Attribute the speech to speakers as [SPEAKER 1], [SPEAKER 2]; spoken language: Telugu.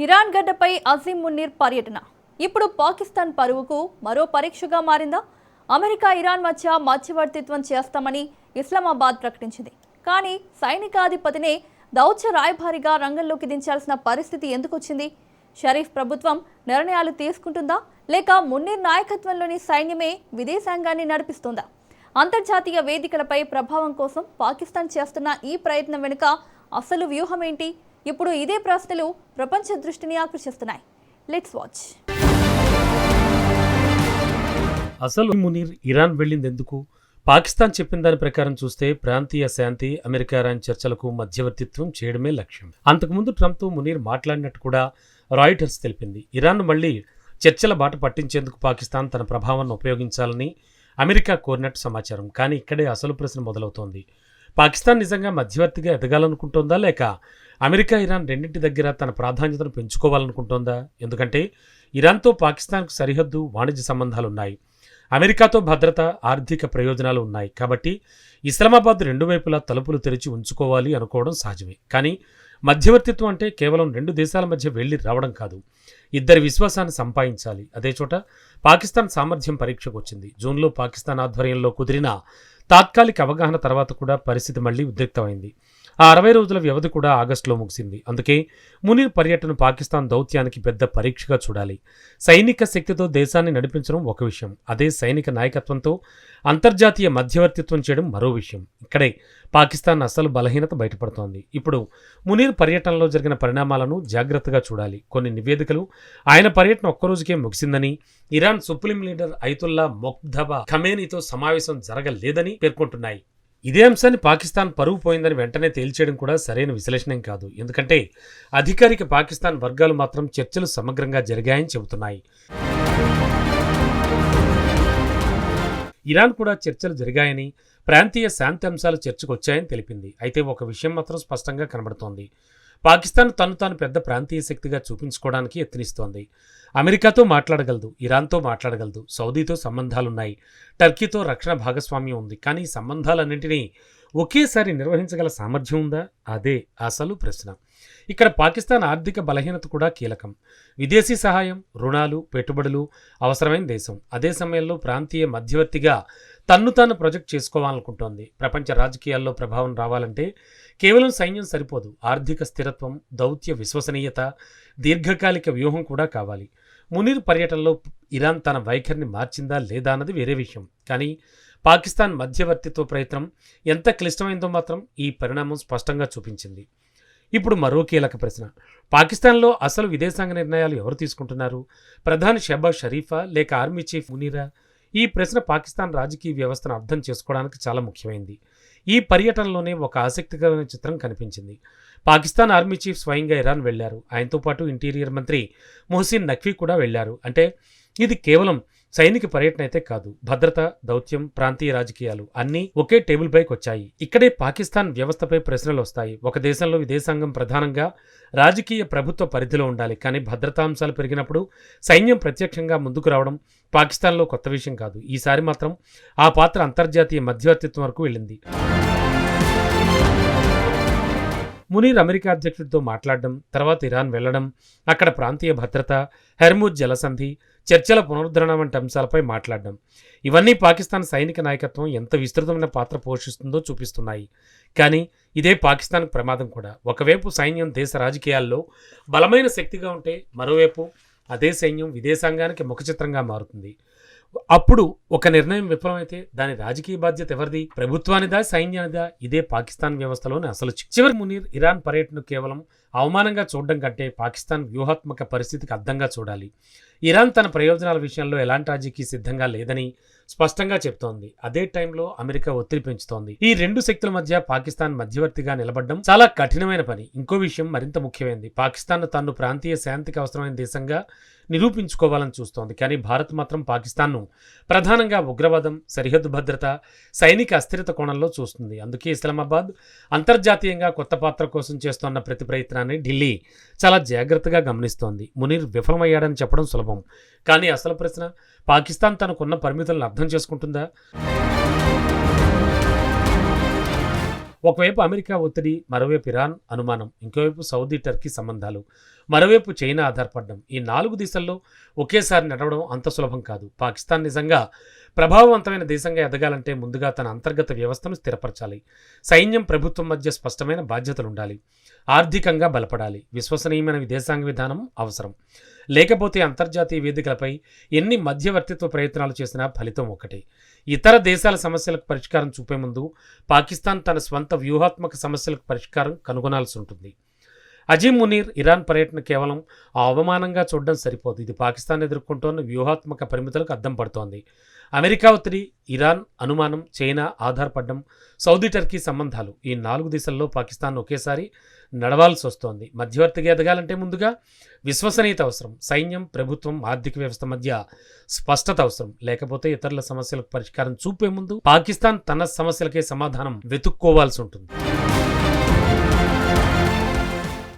[SPEAKER 1] ఇరాన్ గడ్డపై అజీం మున్నీర్ పర్యటన ఇప్పుడు పాకిస్తాన్ పరువుకు మరో పరీక్షగా మారిందా? అమెరికా ఇరాన్ మధ్య మధ్యవర్తిత్వం చేస్తామని ఇస్లామాబాద్ ప్రకటించింది. కానీ సైనికాధిపతినే దౌత్య రాయబారిగా రంగంలోకి దించాల్సిన పరిస్థితి ఎందుకు వచ్చింది? షరీఫ్ ప్రభుత్వం నిర్ణయాలు తీసుకుంటుందా, లేక మున్నీర్ నాయకత్వంలోని సైన్యమే విదేశాంగాన్ని నడిపిస్తుందా? అంతర్జాతీయ వేదికలపై ప్రభావం కోసం పాకిస్తాన్ చేస్తున్న ఈ ప్రయత్నం వెనుక అసలు వ్యూహం ఏంటి? ఇప్పుడు ఇదే ప్రశ్నలు ప్రపంచ దృష్టిని ఆకర్షిస్తున్నాయి. Let's watch.
[SPEAKER 2] అసలు మునీర్ ఇరాన్ వెళ్ళింది ఎందుకు? పాకిస్తాన్ చెప్పిన దాని ప్రకారం చూస్తే ప్రాంతీయ శాంతి, అమెరికా ఇరాన్ చర్చలకు మధ్యవర్తిత్వం చేయడమే లక్ష్యం. అంతకుముందు ట్రంప్తో మునీర్ మాట్లాడినట్టు కూడా రాయిటర్స్ తెలిపింది. ఇరాన్ మళ్లీ చర్చల బాట పట్టించేందుకు పాకిస్తాన్ తన ప్రభావాన్ని ఉపయోగించాలని అమెరికా కోరినట్టు సమాచారం. కానీ ఇక్కడే అసలు ప్రశ్న మొదలవుతోంది. పాకిస్తాన్ నిజంగా మధ్యవర్తిగా ఎదగాలనుకుంటోందా, లేక అమెరికా ఇరాన్ రెండింటి దగ్గర తన ప్రాధాన్యతను పెంచుకోవాలనుకుంటోందా? ఎందుకంటే ఇరాన్తో పాకిస్తాన్కు సరిహద్దు, వాణిజ్య సంబంధాలున్నాయి. అమెరికాతో భద్రత, ఆర్థిక ప్రయోజనాలు ఉన్నాయి. కాబట్టి ఇస్లామాబాద్ రెండు వైపులా తలుపులు తెరిచి ఉంచుకోవాలి అనుకోవడం సహజమే. కానీ మధ్యవర్తిత్వం అంటే కేవలం రెండు దేశాల మధ్య వెళ్లి రావడం కాదు, ఇద్దరి విశ్వాసాన్ని సంపాదించాలి. అదే చోట పాకిస్తాన్ సామర్థ్యం పరీక్షకు వచ్చింది. జూన్లో పాకిస్తాన్ ఆధ్వర్యంలో కుదిరిన తాత్కాలిక అవగాహన తర్వాత కూడా పరిస్థితి మళ్లీ ఉద్రిక్తమైంది. ఆ 60 రోజుల వ్యవధి కూడా ఆగస్టులో ముగిసింది. అందుకే మునీర్ పర్యటన పాకిస్తాన్ దౌత్యానికి పెద్ద పరీక్షగా చూడాలి. సైనిక శక్తితో దేశాన్ని నడిపించడం ఒక విషయం, అదే సైనిక నాయకత్వంతో అంతర్జాతీయ మధ్యవర్తిత్వం చేయడం మరో విషయం. ఇక్కడే పాకిస్తాన్ అసలు బలహీనత బయటపడుతోంది. ఇప్పుడు మునీర్ పర్యటనలో జరిగిన పరిణామాలను జాగ్రత్తగా చూడాలి. కొన్ని నివేదికలు ఆయన పర్యటన ఒక్కరోజుకే ముగిసిందని, ఇరాన్ సుప్రీం లీడర్ అయతుల్లా మొక్తబా ఖమేనీతో సమావేశం జరగలేదని పేర్కొంటున్నాయి. ఇదే అంశాన్ని పాకిస్తాన్ పరువు పోయిందని వెంటనే తేల్చేయడం కూడా సరైన విశ్లేషణం కాదు. ఎందుకంటే అధికారిక పాకిస్తాన్ వర్గాలు మాత్రం చర్చలు సమగ్రంగా జరిగాయని చెబుతున్నాయి. ఇరాన్ కూడా చర్చలు జరిగాయని, ప్రాంతీయ శాంతి అంశాలు చర్చకు వచ్చాయని తెలిపింది. అయితే ఒక విషయం మాత్రం స్పష్టంగా కనబడుతోంది. పాకిస్తాన్ తాను పెద్ద ప్రాంతీయ శక్తిగా చూపించుకోవడానికి యత్నిస్తోంది. అమెరికాతో మాట్లాడగలదు, ఇరాన్తో మాట్లాడగలదు, సౌదీతో సంబంధాలున్నాయి, టర్కీతో రక్షణ భాగస్వామ్యం ఉంది. కానీ ఈ సంబంధాలన్నింటినీ ఒకేసారి నిర్వహించగల సామర్థ్యం ఉందా? అదే అసలు ప్రశ్న. ఇక్కడ పాకిస్తాన్ ఆర్థిక బలహీనత కూడా కీలకం. విదేశీ సహాయం, రుణాలు, పెట్టుబడులు అవసరమైన దేశం. అదే సమయంలో ప్రాంతీయ మధ్యవర్తిగా తాను ప్రొజెక్ట్ చేసుకోవాలనుకుంటోంది. ప్రపంచ రాజకీయాల్లో ప్రభావం రావాలంటే కేవలం సైన్యం సరిపోదు. ఆర్థిక స్థిరత్వం, దౌత్య విశ్వసనీయత, దీర్ఘకాలిక వ్యూహం కూడా కావాలి. మునీర్ పర్యటనలో ఇరాన్ తన వైఖరిని మార్చిందా లేదా అన్నది వేరే విషయం. కానీ పాకిస్తాన్ మధ్యవర్తిత్వ ప్రయత్నం ఎంత క్లిష్టమైందో మాత్రం ఈ పరిణామం స్పష్టంగా చూపించింది. ఇప్పుడు మరో కీలక ప్రశ్న, పాకిస్తాన్లో అసలు విదేశాంగ నిర్ణయాలు ఎవరు తీసుకుంటున్నారు? ప్రధాని షహబాజ్ షరీఫా, లేక ఆర్మీ చీఫ్ మునీరా? ఈ ప్రశ్న పాకిస్తాన్ రాజకీయ వ్యవస్థను అర్థం చేసుకోవడానికి చాలా ముఖ్యమైంది. ఈ పర్యటనలోనే ఒక ఆసక్తికరమైన చిత్రం కనిపించింది. పాకిస్తాన్ ఆర్మీ చీఫ్ స్వయంగా ఇరాన్ వెళ్లారు. ఆయనతో పాటు ఇంటీరియర్ మంత్రి మొహసిన్ నఖ్వీ కూడా వెళ్లారు. అంటే ఇది కేవలం సైనిక పర్యటన అయితే కాదు, భద్రత, దౌత్యం, ప్రాంతీయ రాజకీయాలు అన్నీ ఒకే టేబుల్ పైకి వచ్చాయి. ఇక్కడే పాకిస్తాన్ వ్యవస్థపై ప్రశ్నలు వస్తాయి. ఒక దేశంలో విదేశాంగం ప్రధానంగా రాజకీయ ప్రభుత్వ పరిధిలో ఉండాలి. కానీ భద్రతా అంశాలు పెరిగినప్పుడు సైన్యం ప్రత్యక్షంగా ముందుకు రావడం పాకిస్తాన్లో కొత్త విషయం కాదు. ఈసారి మాత్రం ఆ పాత్ర అంతర్జాతీయ మధ్యవర్తిత్వం వరకు వెళ్ళింది. మునీర్ అమెరికా అధ్యక్షుడితో మాట్లాడడం, తర్వాత ఇరాన్ వెళ్లడం, అక్కడ ప్రాంతీయ భద్రత, హెర్ముజ్ జలసంధి, చర్చల పునరుద్ధరణ వంటి అంశాలపై మాట్లాడడం, ఇవన్నీ పాకిస్తాన్ సైనిక నాయకత్వం ఎంత విస్తృతమైన పాత్ర పోషిస్తుందో చూపిస్తున్నాయి. కానీ ఇదే పాకిస్తాన్కు ప్రమాదం కూడా. ఒకవైపు సైన్యం దేశ రాజకీయాల్లో బలమైన శక్తిగా ఉంటే, మరోవైపు అదే సైన్యం విదేశాంగానికి ముఖచిత్రంగా మారుతుంది. అప్పుడు ఒక నిర్ణయం విఫలమైతే దాని రాజకీయ బాధ్యత ఎవరిది? ప్రభుత్వానిదా, సైన్యానిదా? ఇదే పాకిస్తాన్ వ్యవస్థలోని అసలు చివరి మునీర్ ఇరాన్ పర్యటన కేవలం అవమానంగా చూడడం కంటే పాకిస్తాన్ వ్యూహాత్మక పరిస్థితికి అర్థంగా చూడాలి. ఇరాన్ తన ప్రయోజనాల విషయంలో ఎలాంటి రాజీకి సిద్ధంగా లేదని స్పష్టంగా చెప్తోంది. అదే టైంలో అమెరికా ఒత్తిడి పెంచుతోంది. ఈ రెండు శక్తుల మధ్య పాకిస్తాన్ మధ్యవర్తిగా నిలబడడం చాలా కఠినమైన పని. ఇంకో విషయం మరింత ముఖ్యమైనది, పాకిస్తాన్ తను ప్రాంతీయ శాంతికి అవసరమైన దేశంగా నిరూపించుకోవాలని చూస్తోంది. కానీ భారత్ మాత్రం పాకిస్తాన్ను ప్రధానంగా ఉగ్రవాదం, సరిహద్దు భద్రత, సైనిక అస్థిరత కోణంలో చూస్తుంది. అందుకే ఇస్లామాబాద్ అంతర్జాతీయంగా కొత్త పాత్ర కోసం చేస్తున్న ప్రతి ప్రయత్నాన్ని ఢిల్లీ చాలా జాగ్రత్తగా గమనిస్తోంది. మునీర్ విఫలమయ్యాడని చెప్పడం సులభం, కానీ అసలు ప్రశ్న, పాకిస్తాన్ తనకున్న పరిమితులను అర్థం చేసుకుంటుందా? ఒకవైపు అమెరికా ఒత్తిడి, మరోవైపు ఇరాన్ అనుమానం, ఇంకోవైపు సౌదీ టర్కీ సంబంధాలు, మరోవైపు చైనా ఆధారపడడం. ఈ 4 దిశల్లో ఒకేసారి నడవడం అంత సులభం కాదు. పాకిస్తాన్ నిజంగా ప్రభావవంతమైన దేశంగా ఎదగాలంటే ముందుగా తన అంతర్గత వ్యవస్థను స్థిరపరచాలి. సైన్యం, ప్రభుత్వం మధ్య స్పష్టమైన బాధ్యతలుండాలి. ఆర్థికంగా బలపడాలి. విశ్వసనీయమైన విదేశాంగ విధానం అవసరం. లేకపోతే అంతర్జాతీయ వేదికలపై ఎన్ని మధ్యవర్తిత్వ ప్రయత్నాలు చేసినా ఫలితం ఒకటే. ఇతర దేశాల సమస్యలకు పరిష్కారం చూపే ముందు పాకిస్తాన్ తన స్వంత వ్యూహాత్మక సమస్యలకు పరిష్కారం కనుగొనాల్సి ఉంటుంది. అజీం మునీర్ ఇరాన్ పర్యటన కేవలం ఆ అవమానంగా చూడడం సరిపోదు. ఇది పాకిస్తాన్ ఎదుర్కొంటోన్న వ్యూహాత్మక పరిమితులకు అద్దం పడుతోంది. అమెరికా ఒత్తిడి, ఇరాన్ అనుమానం, చైనా ఆధారపడడం, సౌదీ టర్కీ సంబంధాలు, ఈ 4 దిశల్లో పాకిస్తాన్ ఒకేసారి నడవాల్సి వస్తోంది. మధ్యవర్తిగా ఎదగాలంటే ముందుగా విశ్వసనీయత అవసరం. సైన్యం, ప్రభుత్వం, ఆర్థిక వ్యవస్థ మధ్య స్పష్టత అవసరం. లేకపోతే ఇతరుల సమస్యలకు పరిష్కారం చూపే ముందు పాకిస్తాన్ తన సమస్యలకే సమాధానం వెతుక్కోవాల్సి ఉంటుంది.